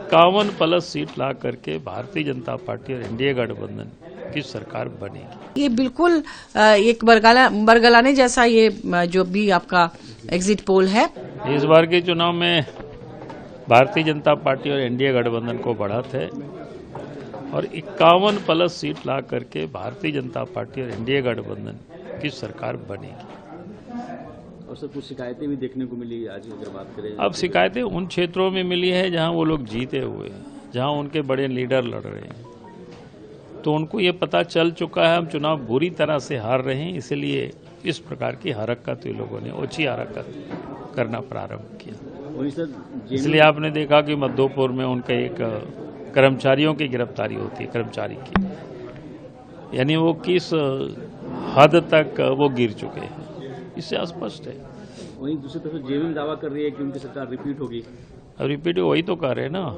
51+ seat ला करके Bharatiya Janata party और NDA गठबंधन की सरकार बनेगी। ये बिल्कुल एक बरगलाने जैसा ये जो भी आपका एग्जिट पोल है। इस बार के चुनाव में भारतीय जनता पार्टी और एनडीए गठबंधन को बढ़त है और 51+ सीट ला करके भारतीय जनता पार्टी और एनडीए गठबंधन की सरकार बनेगी। और सर कुछ शिकायतें भी देखने को मिली आज अगर बात करें। अब शिकायतें उन क्षेत्रों में मिली है जहां वो लोग जीते हुए हैं, जहां उनके बड़े लीडर लड़ रहे हैं, तो उनको ये पता चल चुका है हम चुनाव बुरी तरह से हार रहे हैं, इसलिए इस प्रकार की हरकत ये लोगों ने ओछी हरकत करना प्रारंभ किया। इसलिए आपने देखा कि मधोपुर में उनका एक कर्मचारियों की गिरफ्तारी होती है, कर्मचारी की, यानी वो किस हद तक वो गिर चुके हैं, इससे स्पष्ट है। वहीं दूसरी तरफ जेएमएम दावा कर रही है कि उनकी सरकार रिपीट होगी। अब रिपीट वही तो कर रहे हैं ना,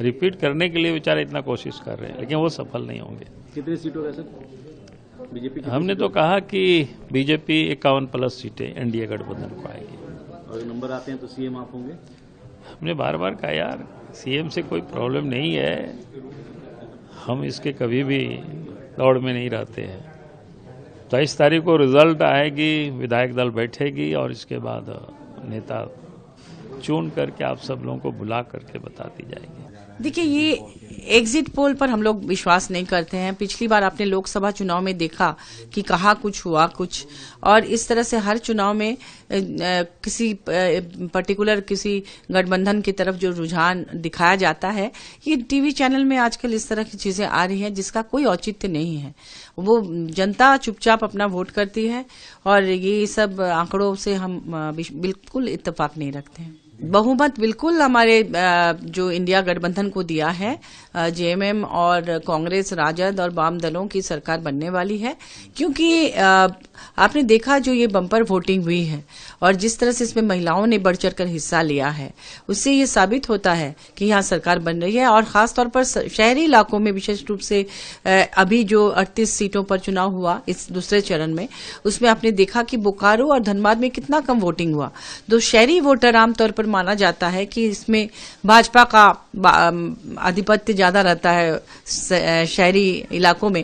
रिपीट करने के लिए बेचारे इतना कोशिश कर रहे हैं, लेकिन वो सफल नहीं होंगे। कितनी सीट होगा सर बीजेपी? हमने तो कहा कि बीजेपी 51+ सीटें एनडीए गठबंधन को आएगी। और नंबर आते हैं तो सीएम आप होंगे? हमने बार बार कहा यार सीएम से कोई प्रॉब्लम नहीं है, हम इसके कभी भी दौड़ में नहीं रहते हैं। 23 तारीख को रिजल्ट आएगी, विधायक दल बैठेगी और इसके बाद नेता चुन करके आप सब लोगों को बुला करके बता दी जाएगी। देखिए ये एग्जिट पोल पर हम लोग विश्वास नहीं करते हैं। पिछली बार आपने लोकसभा चुनाव में देखा कि कहा कुछ हुआ कुछ, और इस तरह से हर चुनाव में किसी पर्टिकुलर किसी गठबंधन की तरफ जो रुझान दिखाया जाता है, ये टीवी चैनल में आजकल इस तरह की चीजें आ रही हैं जिसका कोई औचित्य नहीं है। वो जनता चुपचाप अपना वोट करती है और ये सब आंकड़ों से हम बिल्कुल इत्तेफाक नहीं रखते हैं। बहुमत बिल्कुल हमारे जो इंडिया गठबंधन को दिया है, जेएमएम और कांग्रेस, राजद और वाम दलों की सरकार बनने वाली है, क्योंकि आपने देखा जो ये बम्पर वोटिंग हुई है और जिस तरह से इसमें महिलाओं ने बढ़ चढ़कर हिस्सा लिया है, उससे ये साबित होता है कि यहाँ सरकार बन रही है। और खासतौर पर शहरी इलाकों में विशेष रूप से अभी जो 38 सीटों पर चुनाव हुआ इस दूसरे चरण में, उसमें आपने देखा कि बोकारो और धनबाद में कितना कम वोटिंग हुआ। तो शहरी वोटर आमतौर पर माना जाता है कि इसमें भाजपा का आधिपत्य ज्यादा रहता है शहरी इलाकों में,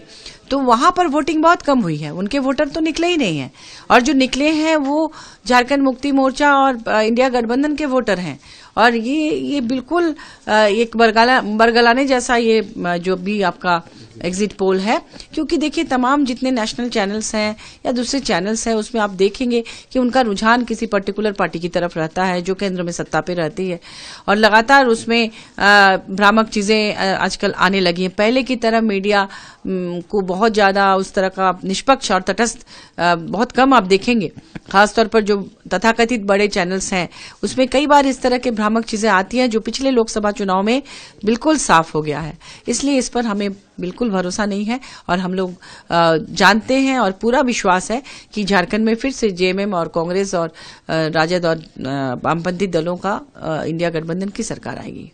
तो वहां पर वोटिंग बहुत कम हुई है। उनके वोटर तो निकले ही नहीं है, और जो निकले हैं वो झारखंड मुक्ति मोर्चा और इंडिया गठबंधन के वोटर हैं। और ये बिल्कुल एक बरगलाने जैसा ये जो भी आपका एग्जिट पोल है, क्योंकि देखिए तमाम जितने नेशनल चैनल्स हैं या दूसरे चैनल्स हैं उसमें आप देखेंगे कि उनका रुझान किसी पर्टिकुलर पार्टी की तरफ रहता है जो केंद्र में सत्ता पे रहती है, और लगातार उसमें भ्रामक चीजें आजकल आने लगी हैं। पहले की तरह मीडिया को बहुत ज्यादा उस तरह का निष्पक्ष और तटस्थ बहुत कम आप देखेंगे। खासतौर पर जो तथाकथित बड़े चैनल्स हैं उसमें कई बार इस तरह के भ्रामक चीजें आती हैं जो पिछले लोकसभा चुनाव में बिल्कुल साफ हो गया है। इसलिए इस पर हमें बिल्कुल भरोसा नहीं है और हम लोग जानते हैं और पूरा विश्वास है कि झारखंड में फिर से जेएमएम और कांग्रेस और राजद और वामपंथी दलों का इंडिया गठबंधन की सरकार आएगी।